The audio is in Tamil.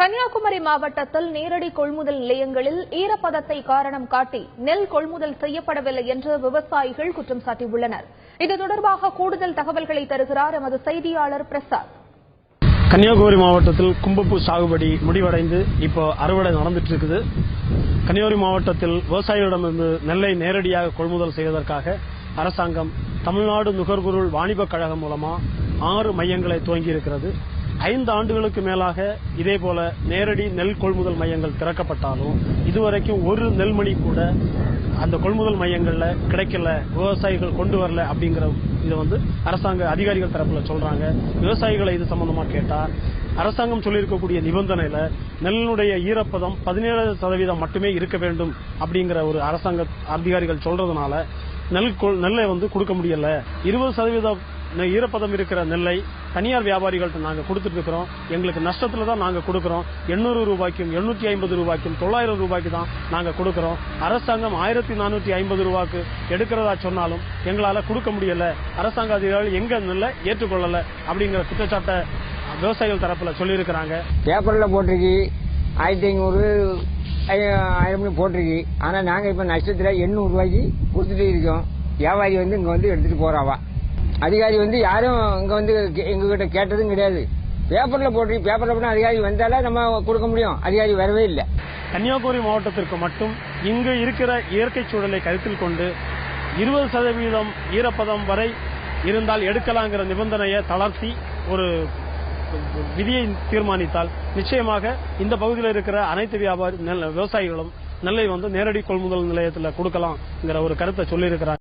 கன்னியாகுமரி மாவட்டத்தில் நேரடி கொள்முதல் நிலையங்களில் ஈரப்பதத்தை காரணம் காட்டி நெல் கொள்முதல் செய்யப்படவில்லை என்று விவசாயிகள் குற்றம் சாட்டியுள்ளனர். இது தொடர்பாக கூடுதல் தகவல்களை தருகிறார் எமது செய்தியாளர் பிரசாத். கன்னியாகுமரி மாவட்டத்தில் கும்பப்பூ சாகுபடி முடிவடைந்து இப்போ அறுவடை நடந்துட்டு இருக்குது. கன்னியாகுமரி மாவட்டத்தில் விவசாயிகளிடமிருந்து நெல்லை நேரடியாக கொள்முதல் செய்வதற்காக அரசாங்கம் தமிழ்நாடு நுகர்பொருள் வாணிபக் கழகம் மூலமா 6 மையங்களை துவங்கியிருக்கிறது. 5 ஆண்டுகளுக்கு மேலாக இதேபோல நேரடி நெல் கொள்முதல் மையங்கள் திறக்கப்பட்டாலும் இதுவரைக்கும் ஒரு நெல்மணி கூட அந்த கொள்முதல் மையங்கள்ல கிடைக்கல, விவசாயிகள் கொண்டு வரல அப்படிங்கிற இது அரசாங்க அதிகாரிகள் தரப்புல சொல்றாங்க. விவசாயிகளை இது சம்பந்தமா கேட்டா அரசாங்கம் சொல்லியிருக்கக்கூடிய நிபந்தனையில நெல்லுடைய ஈரப்பதம் 17% மட்டுமே இருக்க வேண்டும் அப்படிங்கிற ஒரு அரசாங்க அதிகாரிகள் சொல்றதுனால நெல்லை கொடுக்க முடியல. 20% ஈரப்பதம் இருக்கிற நெல்லை தனியார் வியாபாரிகள்ட்ட நாங்க கொடுத்துட்டு இருக்கிறோம். எங்களுக்கு நஷ்டத்துல தான் நாங்க கொடுக்கிறோம். 800 ரூபாய்க்கும் 850 ரூபாய்க்கும் 900 ரூபாய்க்கு தான் நாங்க கொடுக்கிறோம். அரசாங்கம் 1450 ரூபாய்க்கு எடுக்கிறதா சொன்னாலும் எங்களால கொடுக்க முடியல. அரசாங்க அதிகாரிகள் எங்க நெல்லை ஏற்றுக்கொள்ளல அப்படிங்கிற குற்றச்சாட்டை விவசாயிகள் தரப்புல சொல்லி இருக்கிறாங்க. பேப்பர்ல போட்டிருக்கு 1500 1000 போட்டிருக்கு. ஆனா நாங்க இப்ப நஷ்டத்துல 800 ரூபாய்க்கு கொடுத்துட்டு இருக்கோம். வியாபாரி இங்க எடுத்துட்டு போறாவா. அதிகாரி யாரும் இங்க எங்ககிட்ட கேட்டதும் கிடையாது. பேப்பர்ல போட்டிருக்கு. பேப்பர்ல போனா அதிகாரி வந்தாலே நம்ம கொடுக்க முடியும். அதிகாரி வரவே இல்லை. கன்னியாகுமரி மாவட்டத்திற்கு மட்டும் இங்கு இருக்கிற இயற்கை சூழலை கருத்தில் கொண்டு 20% ஈரப்பதம் வரை இருந்தால் எடுக்கலாங்கிற நிபந்தனையை தளர்த்தி ஒரு விதியை தீர்மானித்தால் நிச்சயமாக இந்த பகுதியில் இருக்கிற அனைத்து விவசாயிகளும் நெல்லை நேரடி கொள்முதல் நிலையத்தில் கொடுக்கலாம்ங்கிற ஒரு கருத்தை சொல்லியிருக்கிறாங்க.